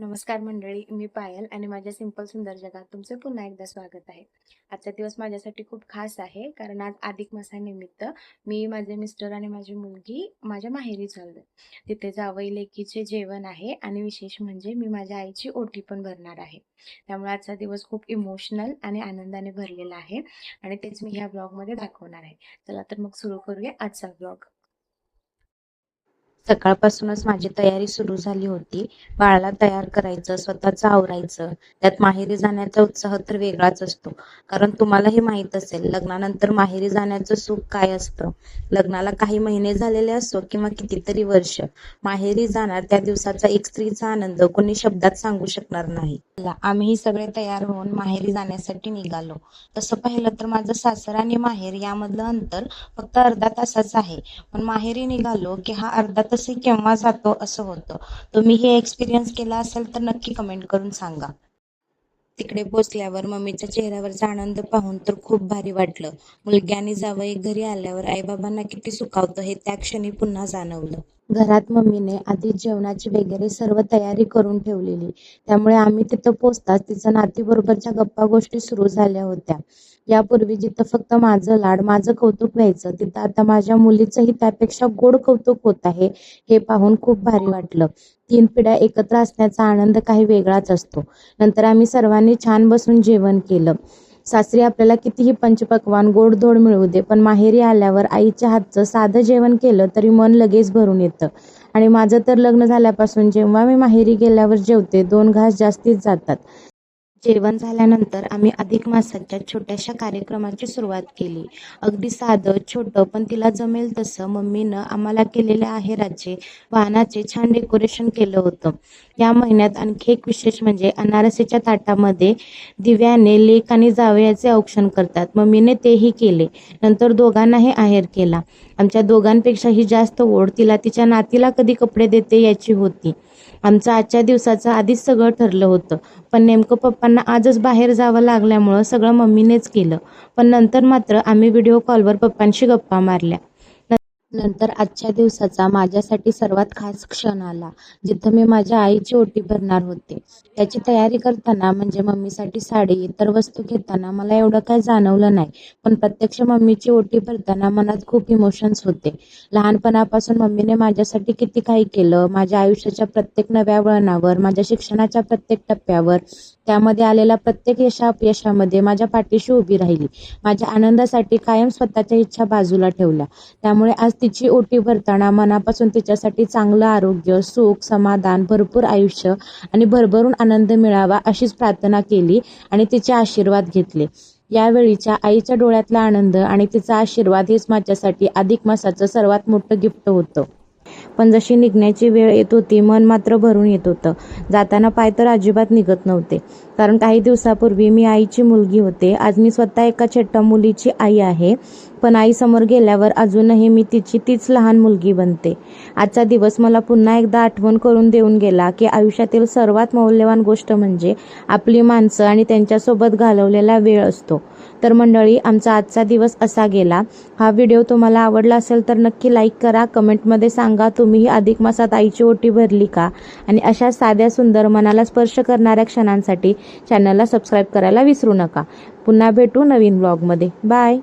नमस्कार मंडळी, मी पायल आणि माझ्या सिंपल सुंदर जगात तुमचे पुन्हा एकदा स्वागत आहे. आजचा दिवस माझ्यासाठी खूप खास आहे कारण आज अधिक मासानिमित्त मी, माझे मिस्टर आणि माझी मुलगी माझ्या माहेरी चाललोय. तिथे जावई लेकीचे जेवण आहे आणि विशेष म्हणजे मी माझ्या आईची ओटी पण भरणार आहे. त्यामुळे आजचा दिवस खूप इमोशनल आणि आनंदाने भरलेला आहे आणि तेच मी ह्या ब्लॉगमध्ये दाखवणार आहे. चला तर मग सुरू करूया आजचा ब्लॉग. सकाळपासूनच माझी तयारी सुरू झाली होती. बाळाला तयार करायचं, स्वतःचं आवरायचं. त्यात माहेरी जाण्याचा उत्साह तर वेगळाच असतो. कारण तुम्हालाही माहित असेल, लग्नानंतर माहेरी जाण्याचं सुख काय असतं. लग्नाला काही महिने झालेले असो किंवा कितीतरी वर्ष, माहेरी जाणार त्या दिवसाचा एक स्त्रीचा आनंद कोणी शब्दात सांगू शकणार नाही. आम्ही सगळे तयार होऊन माहेरी जाण्यासाठी निघालो. तसं पाहिलं तर माझं सासर आणि माहेर यामधलं अंतर फक्त अर्धा तासाचं आहे. पण माहेरी निघालो की हा अर्धा तासही केव्हा जातो असं होतं. तुम्ही हे एक्सपिरियन्स केला असेल तर नक्की कमेंट करून सांगा. तिकडे पोचल्यावर मम्मीच्या चेहऱ्यावरचा आनंद पाहून तर खूप भारी वाटलं. मुलगी आणि जावई घरी आल्यावर आईबाबांना किती सुखावतं हे त्या क्षणी पुन्हा जाणवलं. घरात मम्मीने आधीच जेवणाची वगैरे सर्व तयारी करून ठेवलेली. त्यामुळे आम्ही तिथं पोचताच तिच्या नातीबरोबरच्या गप्पा गोष्टी सुरू झाल्या होत्या. यापूर्वी जिथं फक्त माझं लाड, माझं कौतुक व्हायचं, तिथं आता माझ्या मुलीचंही त्यापेक्षा गोड कौतुक होत आहे. हे पाहून खूप भारी वाटलं. 3 पिढ्या एकत्र असण्याचा आनंद काही वेगळाच असतो. नंतर आम्ही सर्वांनी छान बसून जेवण केलं. सासरी आपल्याला कितीही पंचपक्वान्न गोडधोड मिळू दे, पण माहेरी आल्यावर आईच्या हातचं साधं जेवण केलं तरी मन लगेच भरून येतं. आणि माझं तर लग्न झाल्यापासून जेव्हा मी माहेरी गेल्यावर जेवते, 2 घास जास्तीच जातात. जेवण झाल्यानंतर आम्ही अधिक मासाच्या छोट्याशा कार्यक्रमाची सुरुवात केली. अगदी साधं, छोटं पण तिला जमेल तसं मम्मीनं आम्हाला केलेल्या आहेराचे, वाहनाचे छान डेकोरेशन केलं होतं. या महिन्यात आणखी एक विशेष म्हणजे अनारसेच्या ताटामध्ये दिव्याने लेक आणि जावयाचे औक्षण करतात. मम्मीने तेही केले. नंतर दोघांनाही आहेर केला. आमच्या दोघांपेक्षाही जास्त ओढ तिला तिच्या नातीला कधी कपडे देते याची होती. आमचं आजच्या दिवसाचं आधीच सगळं ठरलं होतं. पण नेमकं पप्पांना आजच बाहेर जावं लागल्यामुळं सगळं मम्मीनेच केलं. पण नंतर मात्र आम्ही व्हिडिओ कॉलवर पप्पांशी गप्पा मारल्या. नंतर आजच्या दिवसाचा माझ्यासाठी सर्वात खास क्षण आला, जिथं मी माझ्या आईची ओटी भरणार होते. त्याची तयारी करताना म्हणजे मम्मीसाठी साडी, इतर वस्तू घेताना मला एवढं काही जाणवलं नाही. पण प्रत्यक्ष मम्मीची ओटी भरताना मनात खूप इमोशन्स होते. लहानपणापासून मम्मीने माझ्यासाठी किती काही केलं. माझ्या आयुष्याच्या प्रत्येक नव्या वळणावर, माझ्या शिक्षणाच्या प्रत्येक टप्प्यावर, त्यामध्ये आलेल्या प्रत्येक यशापयशामध्ये माझ्या पाठीशी उभी राहिली. माझ्या आनंदासाठी कायम स्वतःच्या इच्छा बाजूला ठेवल्या. त्यामुळे आज तिची ओटी भरताना मनापासून तिच्यासाठी चांगलं आरोग्य, सुख, समाधान, भरपूर आयुष्य आणि भरभरून आनंद मिळावा अशीच प्रार्थना केली आणि तिचे आशीर्वाद घेतले. यावेळीच्या आईच्या डोळ्यातला आनंद आणि तिचा आशीर्वाद हेच माझ्यासाठी अधिक मासाचं सर्वात मोठं गिफ्ट होतं. पण जशी निघण्याची वेळ येत होती, मन मात्र भरून येत होतं. जाताना पाय तर अजिबात निघत नव्हते. कारण काही दिवसापूर्वी मी आईची मुलगी होते. आज मी स्वतः एका छोट्या मुलीची आई आहे. पण आईसमोर गेल्यावर अजूनही मी तिची तीच लहान मुलगी बनते. आजचा दिवस मला पुन्हा एकदा आठवण करून देऊन गेला की आयुष्यातील सर्वात मौल्यवान गोष्ट म्हणजे आपली माणसं आणि त्यांच्यासोबत घालवलेला वेळ असतो. तर मंडळी, आमचा आजचा दिवस असा गेला. हा व्हिडिओ तुम्हाला आवडला असेल तर नक्की लाईक करा. कमेंटमध्ये सांगा तुम्हीही अधिक मासात आईची ओटी भरली का? आणि अशा साध्या सुंदर मनाला स्पर्श करणाऱ्या क्षणांसाठी चॅनलला सबस्क्राईब करायला विसरू नका. पुन्हा भेटू नवीन ब्लॉगमध्ये. बाय.